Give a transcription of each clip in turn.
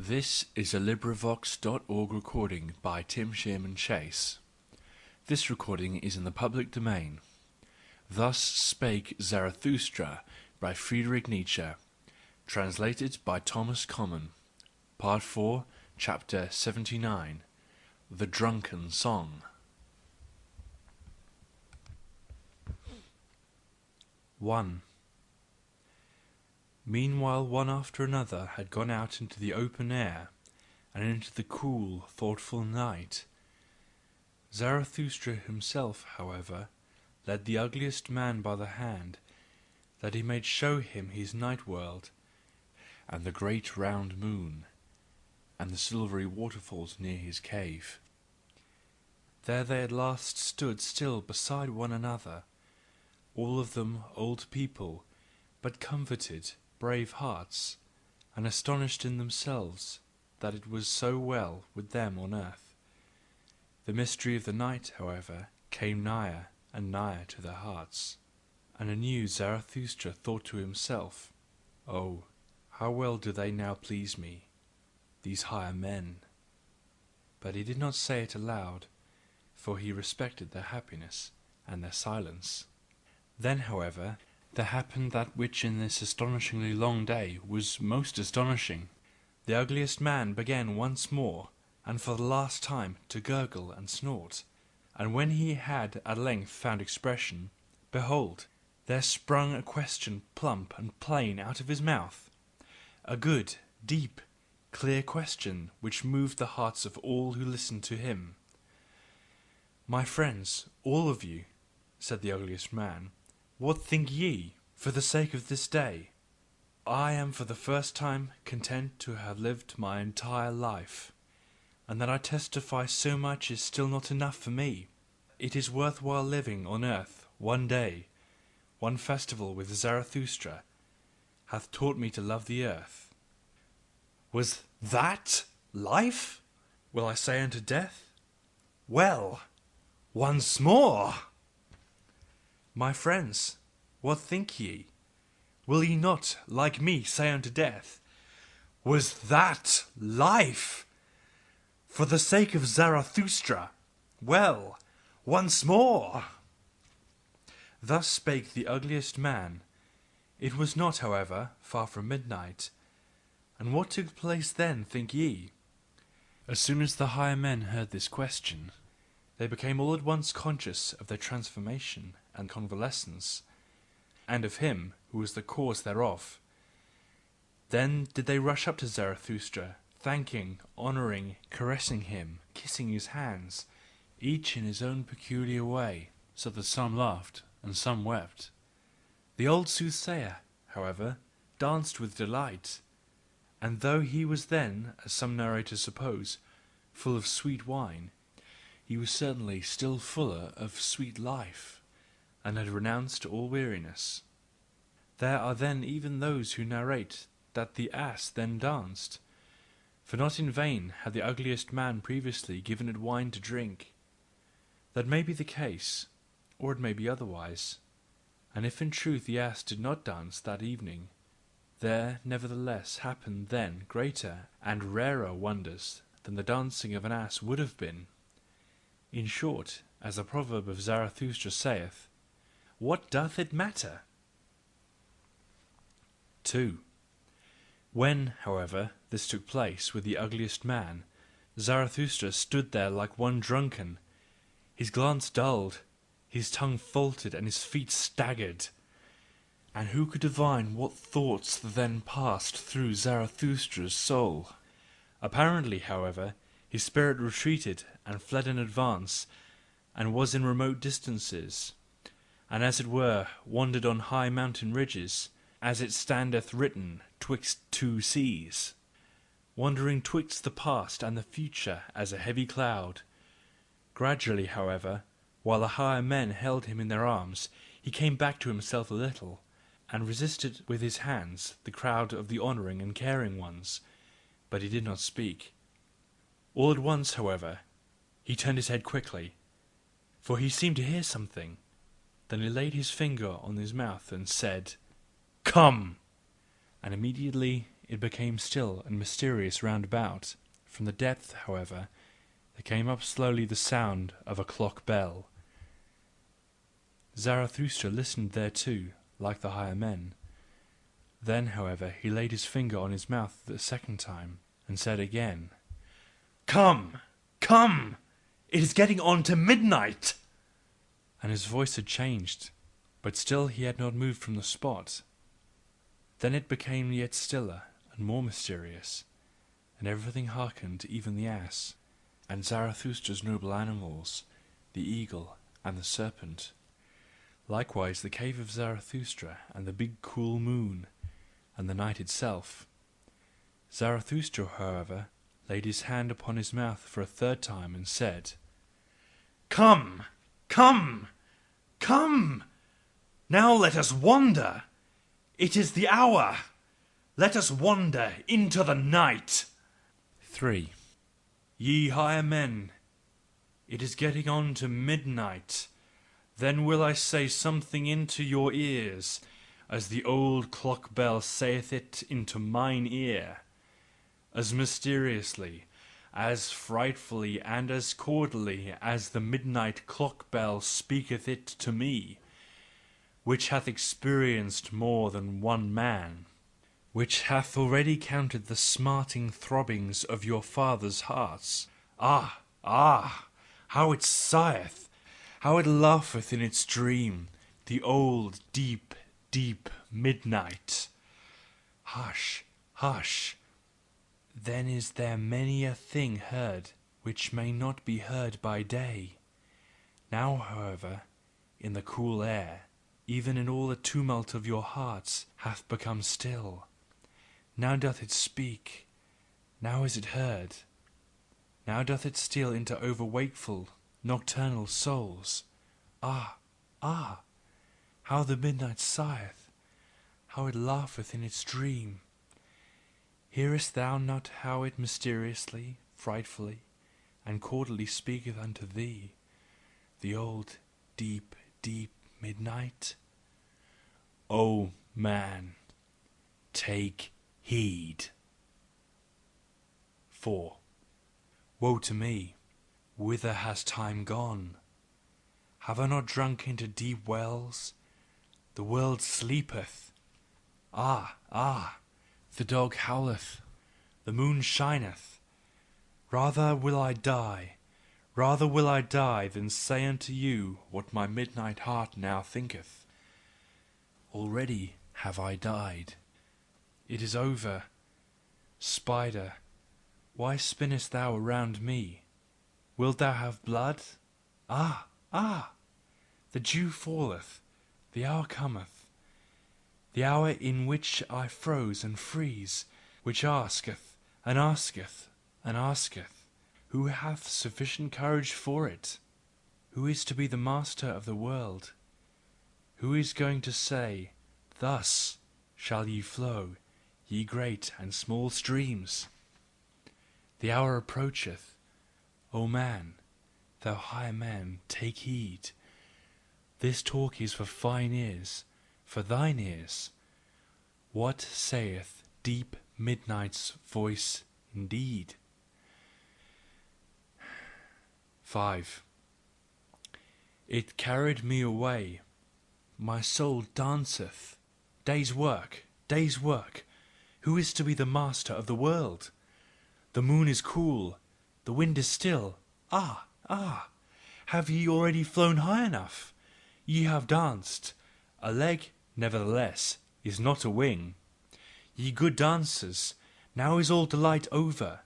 This is a Librivox.org recording by Tim Shearman Chase. This recording is in the public domain. Thus Spake Zarathustra by Friedrich Nietzsche. Translated by Thomas Common. Part 4, Chapter 79. The Drunken Song. 1. Meanwhile one after another had gone out into the open air, and into the cool, thoughtful night. Zarathustra himself, however, led the ugliest man by the hand, that he might show him his night world, and the great round moon, and the silvery waterfalls near his cave. There they at last stood still beside one another, all of them old people, but comforted, brave hearts, and astonished in themselves that it was so well with them on earth. The mystery of the night, however, came nigher and nigher to their hearts, and anew Zarathustra thought to himself, "Oh, how well do they now please me, these higher men!" But he did not say it aloud, for he respected their happiness and their silence. Then, however, there happened that which in this astonishingly long day was most astonishing. The ugliest man began once more, and for the last time, to gurgle and snort. And when he had at length found expression, behold, there sprung a question plump and plain out of his mouth, a good, deep, clear question which moved the hearts of all who listened to him. "My friends, all of you," said the ugliest man, "what think ye, for the sake of this day? I am for the first time content to have lived my entire life, and that I testify so much is still not enough for me. It is worth while living on earth one day, one festival with Zarathustra, hath taught me to love the earth. Was that life? Will I say unto death? Well, once more! My friends, what think ye? Will ye not, like me, say unto death, Was that life? For the sake of Zarathustra, well, once more!" Thus spake the ugliest man. It was not, however, far from midnight. And what took place then, think ye? As soon as the higher men heard this question, they became all at once conscious of their transformation and convalescence, and of him who was the cause thereof. Then did they rush up to Zarathustra, thanking, honouring, caressing him, kissing his hands, each in his own peculiar way, so that some laughed and some wept. The old soothsayer, however, danced with delight, and though he was then, as some narrators suppose, full of sweet wine, he was certainly still fuller of sweet life, and had renounced all weariness. There are then even those who narrate that the ass then danced, for not in vain had the ugliest man previously given it wine to drink. That may be the case, or it may be otherwise, and if in truth the ass did not dance that evening, there nevertheless happened then greater and rarer wonders than the dancing of an ass would have been. In short, as the proverb of Zarathustra saith, what doth it matter? 2. When, however, this took place with the ugliest man, Zarathustra stood there like one drunken, his glance dulled, his tongue faltered, and his feet staggered. And who could divine what thoughts then passed through Zarathustra's soul? Apparently, however, his spirit retreated and fled in advance, and was in remote distances, and as it were wandered on high mountain ridges, as it standeth written twixt two seas, wandering twixt the past and the future as a heavy cloud. Gradually, however, while the higher men held him in their arms, he came back to himself a little, and resisted with his hands the crowd of the honouring and caring ones, but he did not speak. All at once, however, he turned his head quickly, for he seemed to hear something. Then he laid his finger on his mouth and said, "Come!" And immediately it became still and mysterious round about. From the depth, however, there came up slowly the sound of a clock bell. Zarathustra listened thereto, like the higher men. Then, however, he laid his finger on his mouth the second time, and said again, "Come! Come! It is getting on to midnight!" And his voice had changed, but still he had not moved from the spot. Then it became yet stiller and more mysterious, and everything hearkened, even the ass, and Zarathustra's noble animals, the eagle and the serpent. Likewise the cave of Zarathustra, and the big cool moon, and the night itself. Zarathustra, however, laid his hand upon his mouth for a third time, and said, "Come! Come! Come! Now let us wander! It is the hour! Let us wander into the night!" 3. Ye higher men, it is getting on to midnight. Then will I say something into your ears, as the old clock bell saith it into mine ear, as mysteriously, as frightfully, and as cordially as the midnight clock bell speaketh it to me, which hath experienced more than one man, which hath already counted the smarting throbbings of your fathers' hearts. Ah, ah! How it sigheth, how it laugheth in its dream, the old deep, deep midnight! Hush, hush! Then is there many a thing heard which may not be heard by day. Now, however, in the cool air, even in all the tumult of your hearts, hath become still. Now doth it speak, now is it heard. Now doth it steal into over-wakeful, nocturnal souls. Ah, ah! How the midnight sigheth, how it laugheth in its dream! Hearest thou not how it mysteriously, frightfully, and cordially speaketh unto thee, the old deep, deep midnight? O man, take heed. 4. Woe to me! Whither has time gone? Have I not drunk into deep wells? The world sleepeth. Ah, ah! The dog howleth, the moon shineth. Rather will I die than say unto you what my midnight heart now thinketh. Already have I died. It is over. Spider, why spinnest thou around me? Wilt thou have blood? Ah, ah! The dew falleth, the hour cometh, the hour in which I froze and freeze, which asketh, and asketh, and asketh, who hath sufficient courage for it? Who is to be the master of the world? Who is going to say, "Thus shall ye flow, ye great and small streams"? The hour approacheth. O man, thou higher man, take heed. This talk is for fine ears, for thine ears. What saith deep midnight's voice indeed? 5. It carried me away. My soul danceth. Day's work, day's work. Who is to be the master of the world? The moon is cool, the wind is still. Ah, ah! Have ye already flown high enough? Ye have danced. A leg, nevertheless, is not a wing. Ye good dancers, now is all delight over.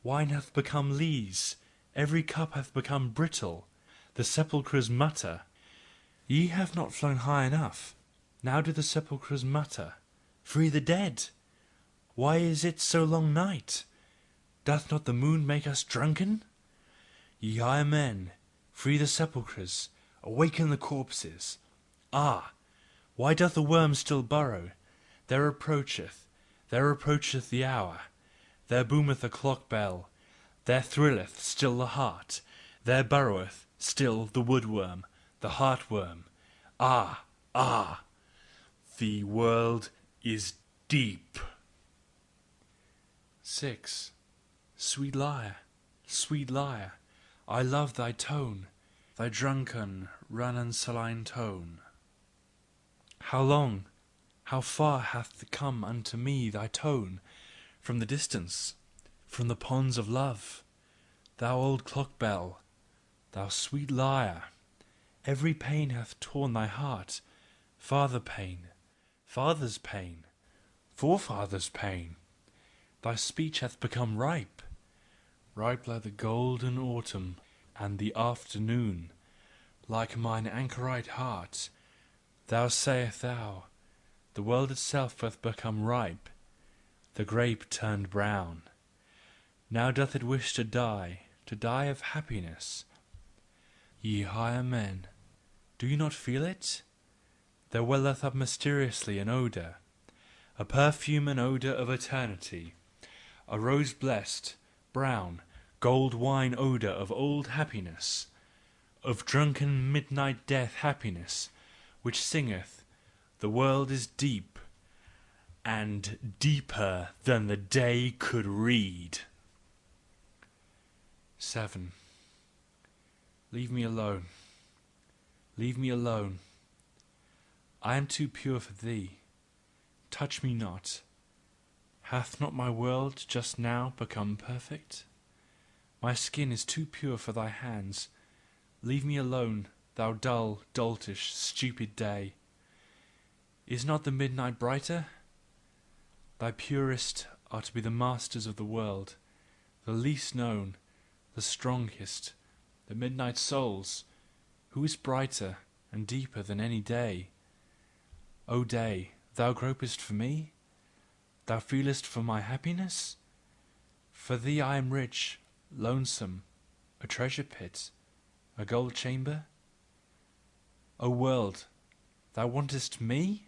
Wine hath become lees, every cup hath become brittle, the sepulchres mutter. Ye have not flown high enough. Now do the sepulchres mutter. Free the dead! Why is it so long night? Doth not the moon make us drunken? Ye higher men, free the sepulchres, awaken the corpses. Ah! Why doth the worm still burrow? There approacheth the hour. There boometh the clock bell. There thrilleth still the heart. There burroweth still the woodworm, the heartworm. Ah, ah! The world is deep. 6. Sweet lyre, I love thy tone, thy drunken, ranunculine tone. How long, how far hath come unto me thy tone from the distance, from the ponds of love, thou old clock bell, thou sweet lyre! Every pain hath torn thy heart, father pain, father's pain, forefathers' pain. Thy speech hath become ripe, ripe like the golden autumn and the afternoon, like mine anchorite heart. Thou sayest thou, the world itself hath become ripe, the grape turned brown. Now doth it wish to die of happiness. Ye higher men, do you not feel it? There welleth up mysteriously an odour, a perfume and odour of eternity, a rose blessed, brown, gold wine odour of old happiness, of drunken midnight death happiness, which singeth, the world is deep, and deeper than the day could read. 7. Leave me alone, leave me alone. I am too pure for thee. Touch me not. Hath not my world just now become perfect? My skin is too pure for thy hands. Leave me alone, thou dull, doltish, stupid day. Is not the midnight brighter? Thy purest are to be the masters of the world, the least known, the strongest, the midnight souls. Who is brighter and deeper than any day? O day, thou gropest for me? Thou feelest for my happiness? For thee I am rich, lonesome, a treasure pit, a gold chamber? O world, thou wantest me?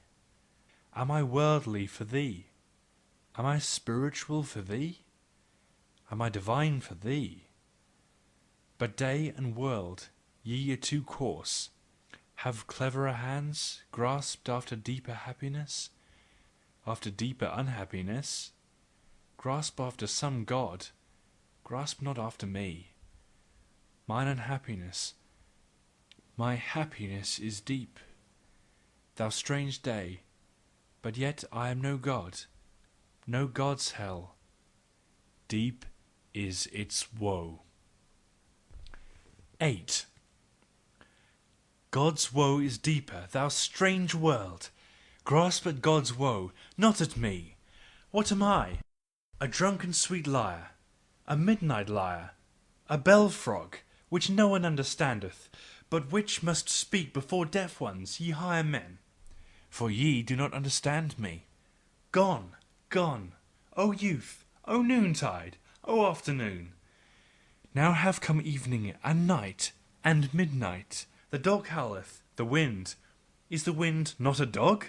Am I worldly for thee? Am I spiritual for thee? Am I divine for thee? But day and world, ye are too coarse. Have cleverer hands grasped after deeper happiness, after deeper unhappiness? Grasp after some God, grasp not after me. Mine unhappiness, my happiness is deep. Thou strange day, but yet I am no God, no God's hell. Deep is its woe. 8. God's woe is deeper, thou strange world! Grasp at God's woe, not at me! What am I? A drunken sweet lyre, a midnight lyre, a bell-frog, which no one understandeth, but which must speak before deaf ones, ye higher men. For ye do not understand me. Gone, gone, O youth, O noontide, O afternoon! Now have come evening and night and midnight. The dog howleth, the wind. Is the wind not a dog?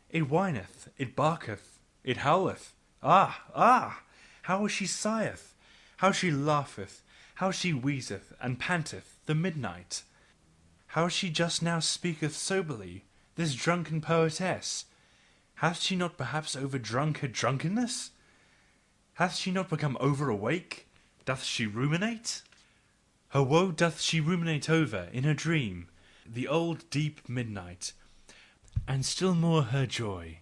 It whineth, it barketh, it howleth. Ah, ah! How she sigheth, how she laugheth, how she wheezeth and panteth, the midnight! How she just now speaketh soberly, this drunken poetess! Hath she not perhaps overdrunk her drunkenness? Hath she not become over-awake? Doth she ruminate? Her woe doth she ruminate over in her dream, the old deep midnight, and still more her joy.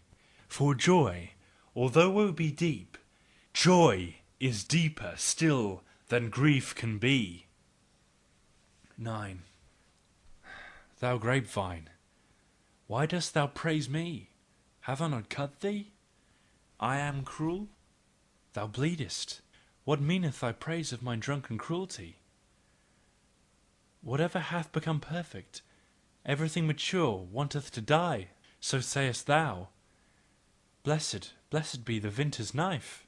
For joy, although woe be deep, joy is deeper still than grief can be. 9. Thou grapevine, why dost thou praise me? Have I not cut thee? I am cruel? Thou bleedest. What meaneth thy praise of my drunken cruelty? Whatever hath become perfect, everything mature wanteth to die, so sayest thou. Blessed, blessed be the vintner's knife!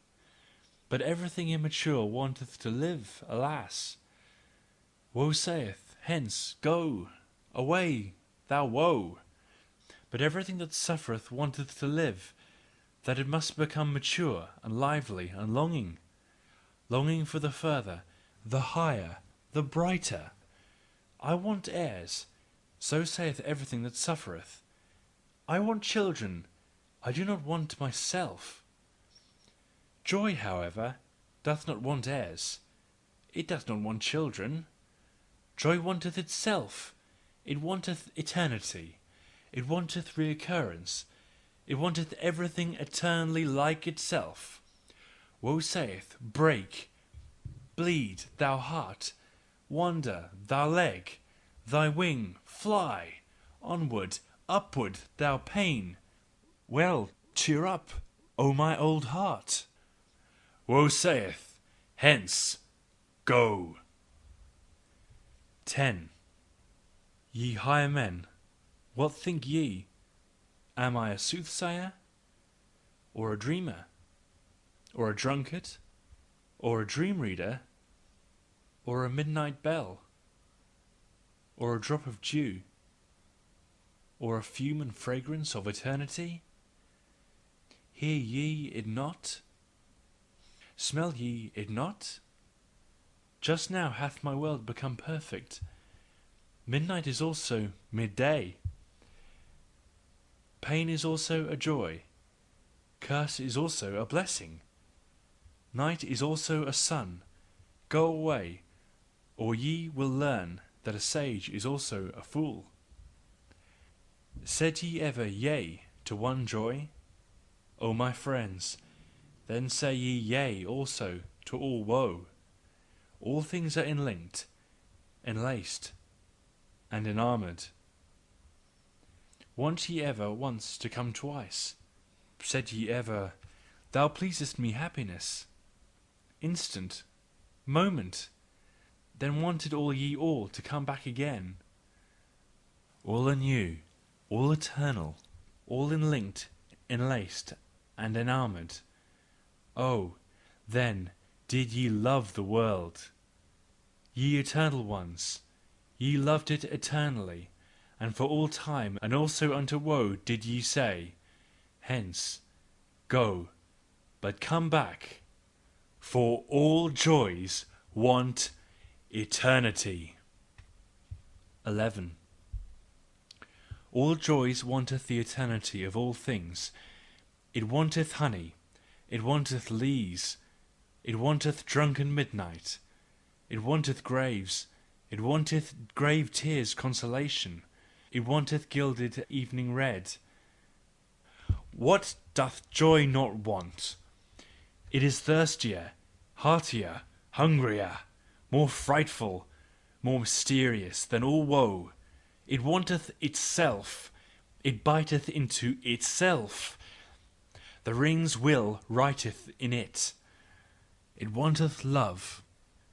But everything immature wanteth to live, alas! Woe saith, hence, go, away, thou woe! But everything that suffereth wanteth to live, that it must become mature and lively and longing, longing for the further, the higher, the brighter. I want heirs, so saith everything that suffereth. I want children, I do not want myself. Joy, however, doth not want heirs, it doth not want children. Joy wanteth itself, it wanteth eternity, it wanteth reoccurrence, it wanteth everything eternally like itself. Woe saith, break, bleed, thou heart, wander, thou leg, thy wing, fly, onward, upward, thou pain. Well, cheer up, O my old heart. Woe saith, hence, go. 10. Ye higher men, what think ye? Am I a soothsayer? Or a dreamer? Or a drunkard? Or a dream reader? Or a midnight bell? Or a drop of dew? Or a fume and fragrance of eternity? Hear ye it not? Smell ye it not? Just now hath my world become perfect. Midnight is also midday. Pain is also a joy. Curse is also a blessing. Night is also a sun. Go away, or ye will learn that a sage is also a fool. Said ye ever yea to one joy? O my friends, then say ye yea also to all woe. All things are enlinked, enlaced, and enarmoured. Want ye ever once to come twice? Said ye ever, thou pleasest me happiness? Instant, moment, then wanted all ye all to come back again. All anew, all eternal, all enlinked, enlaced, and enarmoured. Oh, then did ye love the world! Ye eternal ones, ye loved it eternally, and for all time, and also unto woe did ye say, hence, go, but come back, for all joys want eternity. 11. All joys wanteth the eternity of all things. It wanteth honey, it wanteth lees, it wanteth drunken midnight, it wanteth graves, it wanteth grave tears consolation, it wanteth gilded evening red. What doth joy not want? It is thirstier, heartier, hungrier, more frightful, more mysterious than all woe. It wanteth itself, it biteth into itself. The ring's will writeth in it. It wanteth love,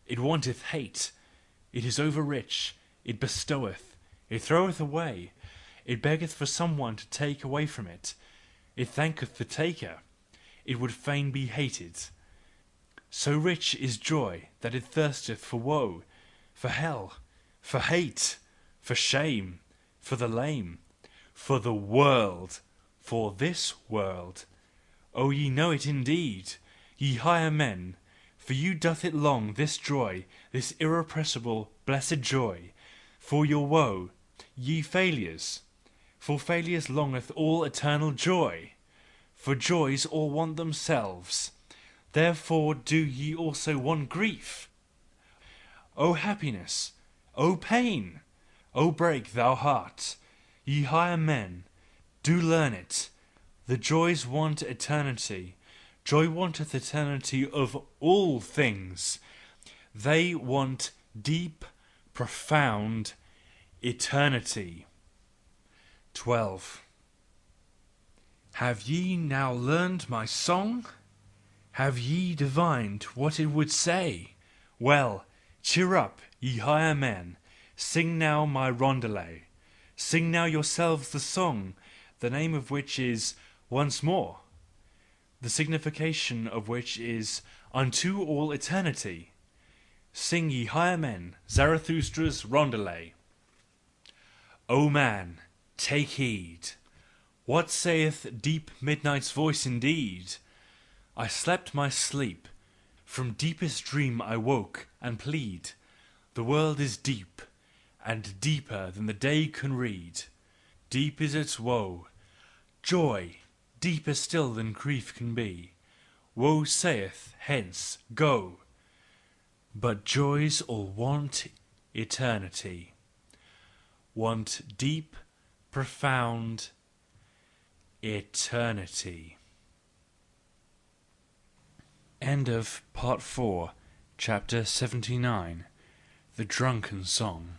it wanteth hate, it is over rich, it bestoweth, it throweth away, it beggeth for some one to take away from it, it thanketh the taker, it would fain be hated. So rich is joy that it thirsteth for woe, for hell, for hate, for shame, for the lame, for the world, for this world. O ye know it indeed, ye higher men, for you doth it long, this joy, this irrepressible, blessed joy. For your woe, ye failures, for failures longeth all eternal joy. For joys all want themselves, therefore do ye also want grief. O happiness, O pain, O break thou heart, ye higher men, do learn it. The joys want eternity. Joy wanteth eternity of all things. They want deep, profound eternity. 12. Have ye now learned my song? Have ye divined what it would say? Well, cheer up, ye higher men, sing now my roundelay. Sing now yourselves the song, the name of which is once more, the signification of which is unto all eternity. Sing, ye higher men, Zarathustra's roundelay. O man, take heed. What saith deep midnight's voice indeed? I slept my sleep, from deepest dream I woke and plead. The world is deep, and deeper than the day can read. Deep is its woe, joy deeper still than grief can be. Woe saith, hence, go! But joys all want eternity, want deep, profound eternity. End of Part 4, Chapter 79. The Drunken Song.